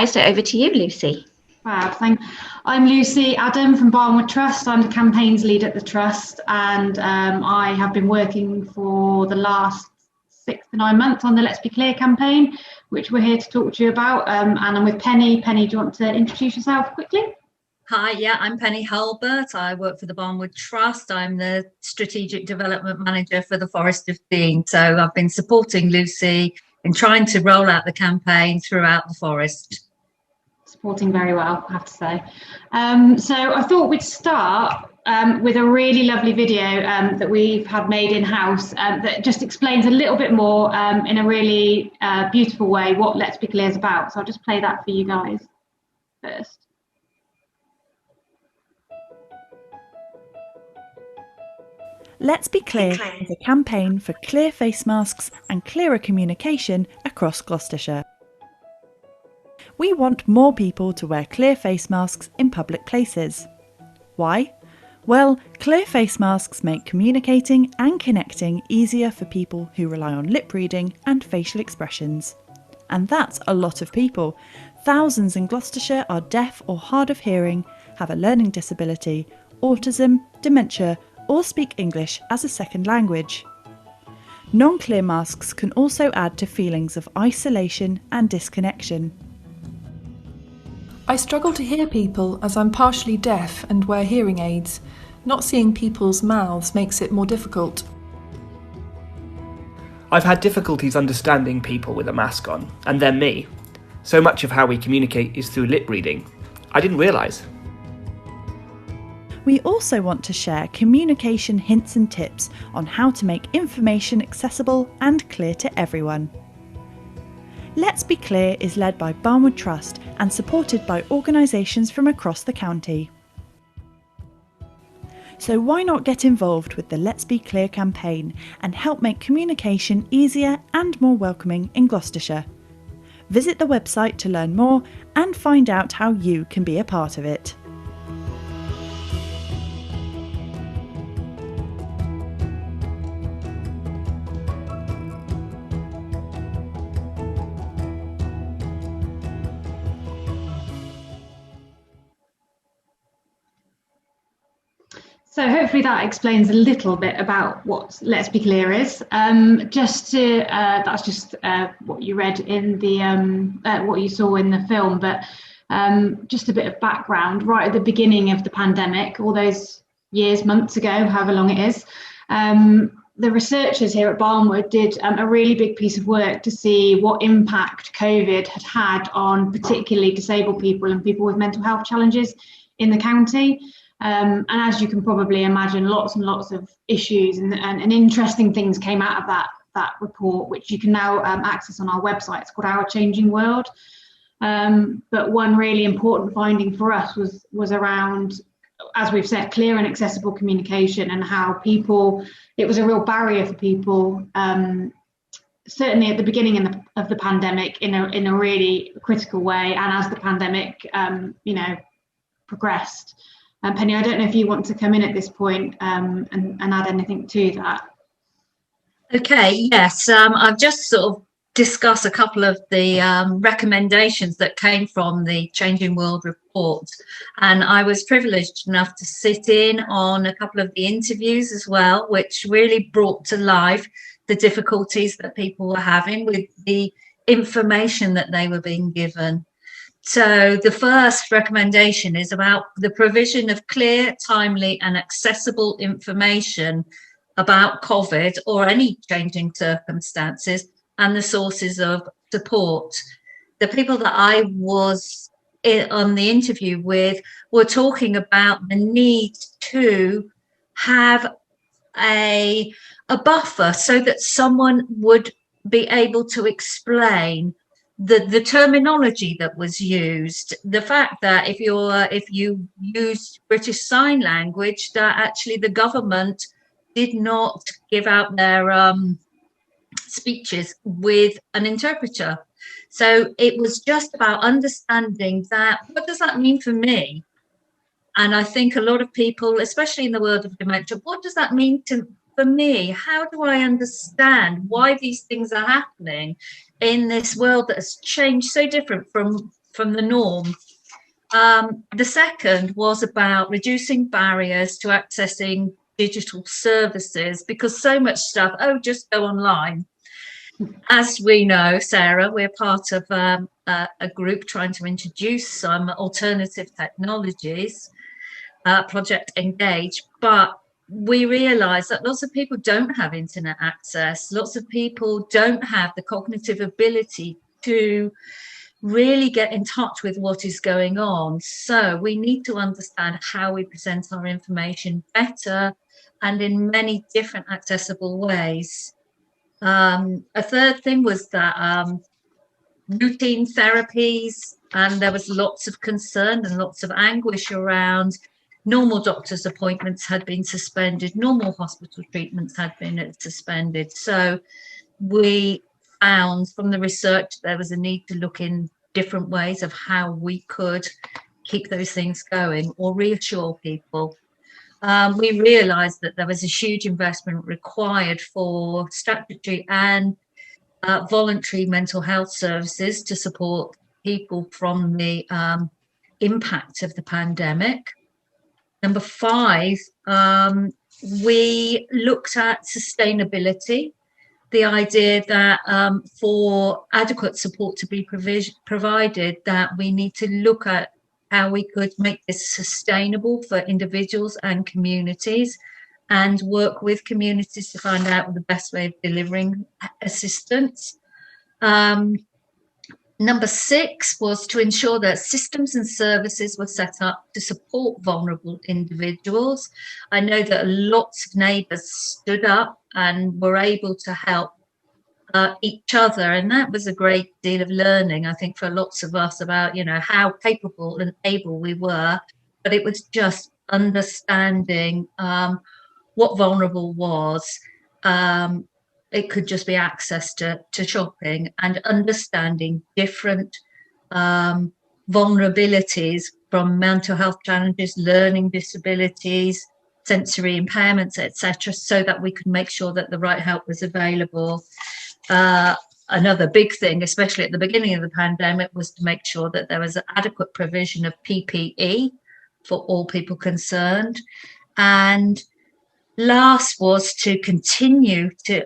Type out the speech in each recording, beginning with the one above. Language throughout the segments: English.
So over to you, Lucy. Fab, I'm Lucy Adam from Barnwood Trust. I'm the campaigns lead at the Trust, and I have been working for the last 6 to 9 months on the Let's Be Clear campaign, which we're here to talk to you about. And I'm with Penny. Penny, do you want to introduce yourself quickly? Hi, yeah, I'm Penny Hulbert. I work for the Barnwood Trust. I'm the Strategic Development Manager for the Forest of Dean. So I've been supporting Lucy in trying to roll out the campaign throughout the forest. Supporting very well, I have to say. So I thought we'd start with a really lovely video that we've had made in-house that just explains a little bit more in a really beautiful way what Let's Be Clear is about. So I'll just play that for you guys first. Let's Be Clear is a campaign for clear face masks and clearer communication across Gloucestershire. We want more people to wear clear face masks in public places. Why? Well, clear face masks make communicating and connecting easier for people who rely on lip reading and facial expressions. And that's a lot of people. Thousands in Gloucestershire are deaf or hard of hearing, have a learning disability, autism, dementia, or speak English as a second language. Non-clear masks can also add to feelings of isolation and disconnection. I struggle to hear people as I'm partially deaf and wear hearing aids. Not seeing people's mouths makes it more difficult. I've had difficulties understanding people with a mask on, and then me. So much of how we communicate is through lip reading. I didn't realise. We also want to share communication hints and tips on how to make information accessible and clear to everyone. Let's Be Clear is led by Barnwood Trust and supported by organisations from across the county. So why not get involved with the Let's Be Clear campaign and help make communication easier and more welcoming in Gloucestershire? Visit the website to learn more and find out how you can be a part of it. So hopefully that explains a little bit about what Let's Be Clear is. That's just what you read in the what you saw in the film, but just a bit of background. Right at the beginning of the pandemic, all those years, months ago, however long it is, the researchers here at Barnwood did a really big piece of work to see what impact COVID had on particularly disabled people and people with mental health challenges in the county. And as you can probably imagine, lots and lots of issues and interesting things came out of that report, which you can now access on our website. It's called Our Changing World. But one really important finding for us was around, as we've said, clear and accessible communication, and how it was a real barrier for people, certainly at the beginning of the pandemic in a really critical way, and as the pandemic progressed. Penny, I don't know if you want to come in at this point and add anything to that. Okay, yes, I've just sort of discussed a couple of the recommendations that came from the Changing World report, and I was privileged enough to sit in on a couple of the interviews as well, which really brought to life the difficulties that people were having with the information that they were being given. So the first recommendation is about the provision of clear, timely and accessible information about COVID or any changing circumstances and the sources of support. The people that I was on the interview with were talking about the need to have a buffer so that someone would be able to explain the terminology that was used, the fact that if you use British Sign Language, that actually the government did not give out their speeches with an interpreter. So it was just about understanding that, what does that mean for me? And I think a lot of people, especially in the world of dementia, what does that mean for me? How do I understand why these things are happening in this world that has changed so different from from the norm. The second was about reducing barriers to accessing digital services, because so much stuff, oh, just go online. As we know, Sarah, we're part of a group trying to introduce some alternative technologies, Project Engage, but we realise that lots of people don't have internet access. Lots of people don't have the cognitive ability to really get in touch with what is going on. So we need to understand how we present our information better and in many different accessible ways. A third thing was that routine therapies, and there was lots of concern and lots of anguish around normal doctor's appointments had been suspended, normal hospital treatments had been suspended. So we found from the research there was a need to look in different ways of how we could keep those things going or reassure people. We realised that there was a huge investment required for statutory and voluntary mental health services to support people from the impact of the pandemic. Number 5, we looked at sustainability, the idea that for adequate support to be provided, that we need to look at how we could make this sustainable for individuals and communities, and work with communities to find out the best way of delivering assistance. Number 6 was to ensure that systems and services were set up to support vulnerable individuals. I know that lots of neighbours stood up and were able to help each other, and that was a great deal of learning, I think, for lots of us about, you know, how capable and able we were. But it was just understanding what vulnerable was. It could just be access to shopping, and understanding different vulnerabilities, from mental health challenges, learning disabilities, sensory impairments, etc., so that we could make sure that the right help was available. Another big thing, especially at the beginning of the pandemic, was to make sure that there was adequate provision of PPE for all people concerned. And last was to continue to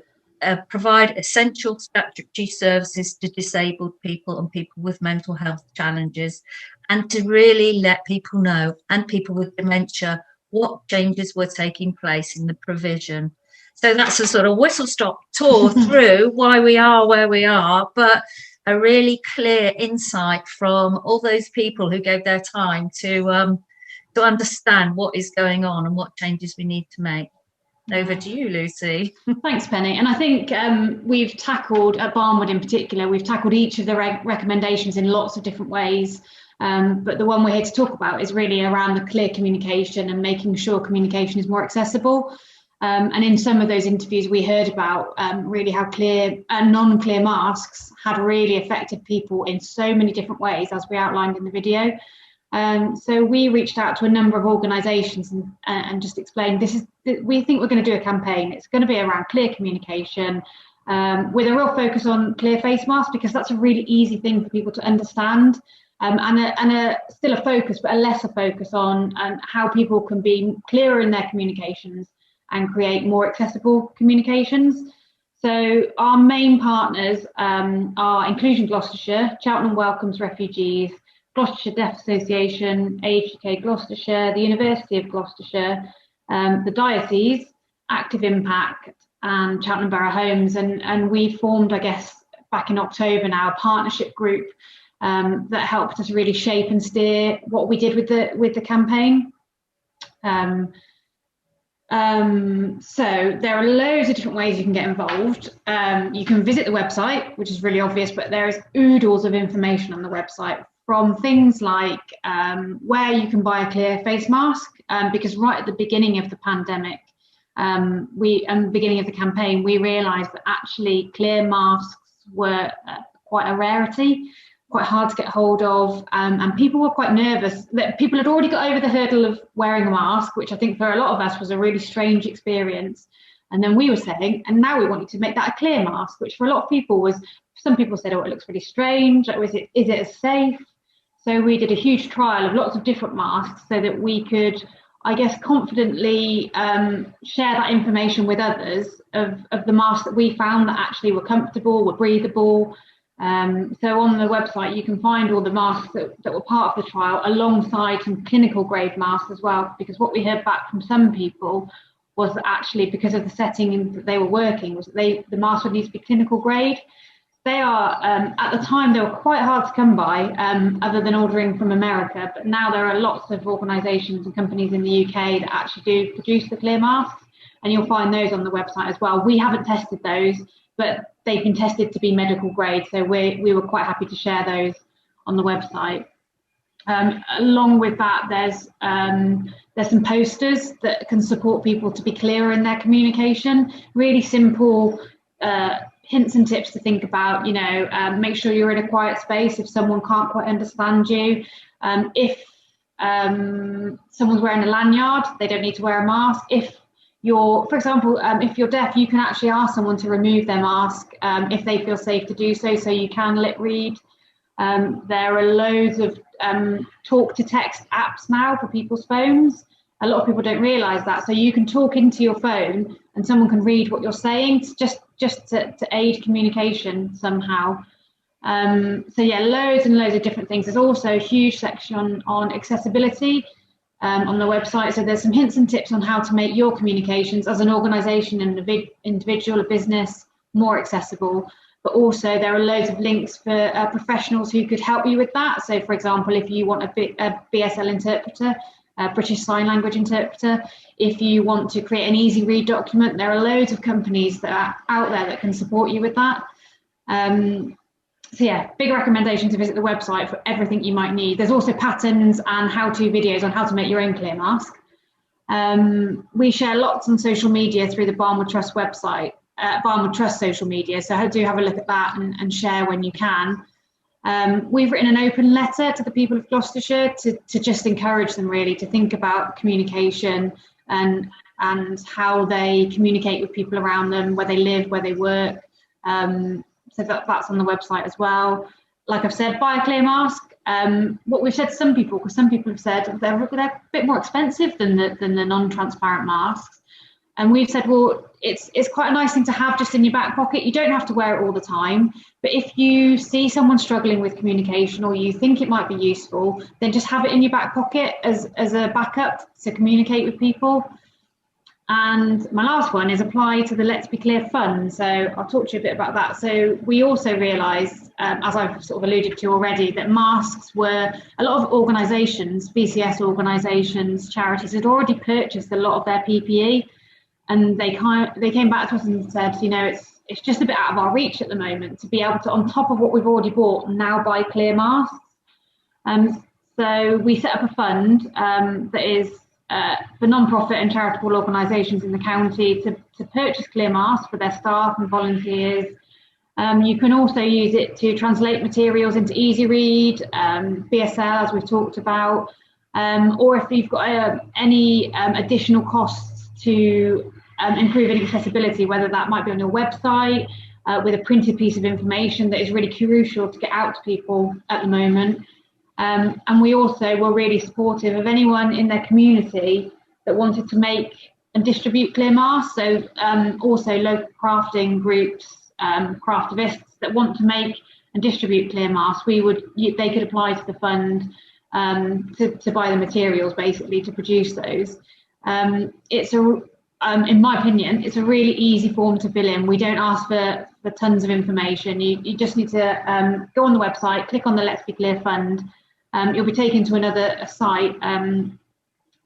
provide essential statutory services to disabled people and people with mental health challenges, and to really let people know, and people with dementia, what changes were taking place in the provision. So that's a sort of whistle-stop tour through why we are where we are, but a really clear insight from all those people who gave their time to understand what is going on and what changes we need to make. Over to you, Lucy. Thanks, Penny. And I think we've tackled, at Barnwood in particular, we've tackled each of the recommendations in lots of different ways. But the one we're here to talk about is really around the clear communication and making sure communication is more accessible. And in some of those interviews, we heard about really how clear and non-clear masks had really affected people in so many different ways, as we outlined in the video. So we reached out to a number of organisations and just explained, we think we're going to do a campaign. It's going to be around clear communication with a real focus on clear face masks, because that's a really easy thing for people to understand, and still a focus, but a lesser focus on how people can be clearer in their communications and create more accessible communications. So our main partners are Inclusion Gloucestershire, Cheltenham Welcomes Refugees, Gloucestershire Deaf Association, Age UK Gloucestershire, the University of Gloucestershire, the Diocese, Active Impact, and Cheltenham Borough Homes. And we formed, I guess, back in October now, a partnership group that helped us really shape and steer what we did with the campaign. So there are loads of different ways you can get involved. You can visit the website, which is really obvious, but there is oodles of information on the website, from things like where you can buy a clear face mask, because right at the beginning of the pandemic, beginning of the campaign, we realised that actually clear masks were quite a rarity, quite hard to get hold of, and people were quite nervous. That people had already got over the hurdle of wearing a mask, which I think for a lot of us was a really strange experience. And then we were saying, and now we want you to make that a clear mask, which for a lot of people was, some people said, oh, it looks really strange. Is it as safe? So we did a huge trial of lots of different masks so that we could, I guess, confidently share that information with others of the masks that we found that actually were comfortable, were breathable. So on the website, you can find all the masks that were part of the trial alongside some clinical grade masks as well, because what we heard back from some people was that actually, because of the setting that they were working, was that the masks would need to be clinical grade. They are, at the time, they were quite hard to come by, other than ordering from America. But now there are lots of organisations and companies in the UK that actually do produce the clear masks, and you'll find those on the website as well. We haven't tested those, but they've been tested to be medical grade, so we were quite happy to share those on the website. Along with that, there's some posters that can support people to be clearer in their communication. Really simple hints and tips to think about. You know, make sure you're in a quiet space if someone can't quite understand you. If someone's wearing a lanyard, they don't need to wear a mask. For example, if you're deaf, you can actually ask someone to remove their mask if they feel safe to do so. So you can lip read. There are loads of talk to text apps now for people's phones. A lot of people don't realise that. So you can talk into your phone and someone can read what you're saying, just to aid communication somehow. So yeah, loads and loads of different things. There's also a huge section on accessibility on the website. So there's some hints and tips on how to make your communications as an organisation and an individual, a business, more accessible. But also there are loads of links for professionals who could help you with that. So for example, if you want a BSL interpreter, British Sign Language interpreter, if you want to create an easy read document, there are loads of companies that are out there that can support you with that. So yeah, big recommendation to visit the website for everything you might need. There's also patterns and how-to videos on how to make your own clear mask. We share lots on social media through the Barnwood Trust website, Barnwood Trust social media, so do have a look at that and share when you can. We've written an open letter to the people of Gloucestershire to just encourage them really to think about communication and how they communicate with people around them, where they live, where they work. So that's on the website as well. Like I've said, buy a clear mask. What we've said to some people, because some people have said they're a bit more expensive than the non-transparent masks. And we've said, well, it's quite a nice thing to have just in your back pocket. You don't have to wear it all the time. But if you see someone struggling with communication or you think it might be useful, then just have it in your back pocket as a backup to communicate with people. And my last one is apply to the Let's Be Clear Fund. So I'll talk to you a bit about that. So we also realised, as I've sort of alluded to already, that masks were, a lot of organisations, BCS organisations, charities had already purchased a lot of their PPE. And they came back to us and said, you know, it's just a bit out of our reach at the moment to be able to, on top of what we've already bought, now buy clear masks. So we set up a fund that is for non-profit and charitable organisations in the county to purchase clear masks for their staff and volunteers. You can also use it to translate materials into easy read, BSL, as we've talked about, or if you've got any additional costs to improving accessibility, whether that might be on your website with a printed piece of information that is really crucial to get out to people at the moment. And we also were really supportive of anyone in their community that wanted to make and distribute clear masks. So also local crafting groups, craftivists that want to make and distribute clear masks, they could apply to the fund to buy the materials basically to produce those. In my opinion, it's a really easy form to fill in. We don't ask for tons of information. You just need to go on the website, click on the Let's Be Clear Fund. You'll be taken to another site and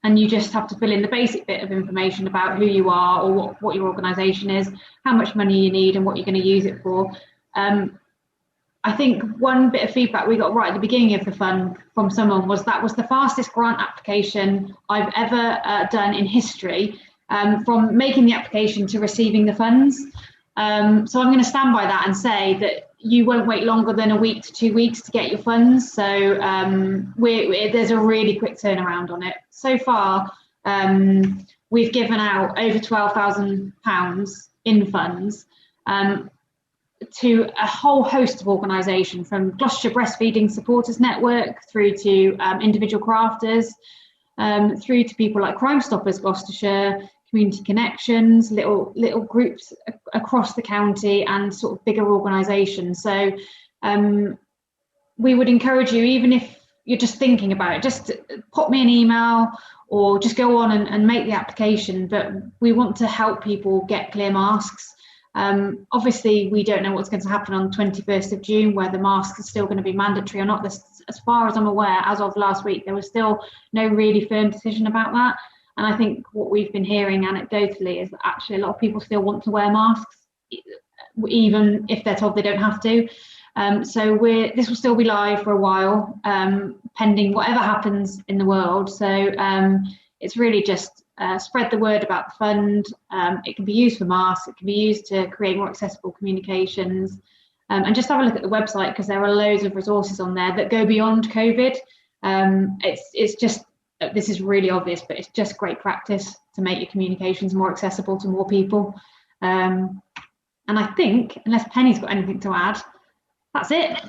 you just have to fill in the basic bit of information about who you are or what your organisation is, how much money you need and what you're going to use it for. I think one bit of feedback we got right at the beginning of the fund from someone was that was the fastest grant application I've ever done in history, from making the application to receiving the funds. So I'm going to stand by that and say that you won't wait longer than a week to 2 weeks to get your funds. So there's a really quick turnaround on it. So far, we've given out over £12,000 in funds. to a whole host of organisations, from Gloucestershire Breastfeeding Supporters Network through to individual crafters, through to people like Crime Stoppers Gloucestershire, Community Connections, little groups across the county, and sort of bigger organisations. So we would encourage you, even if you're just thinking about it, just pop me an email or just go on and make the application. But we want to help people get clear masks. Obviously, we don't know what's going to happen on the 21st of June, whether masks are still going to be mandatory or not. As far as I'm aware, as of last week, there was still no really firm decision about that. And I think what we've been hearing anecdotally is that actually a lot of people still want to wear masks, even if they're told they don't have to. So this will still be live for a while, pending whatever happens in the world. So it's really just spread the word about the fund. It can be used for masks, it can be used to create more accessible communications, and just have a look at the website, because there are loads of resources on there that go beyond COVID. It's just, this is really obvious, but it's just great practice to make your communications more accessible to more people. And I think, unless Penny's got anything to add, that's it.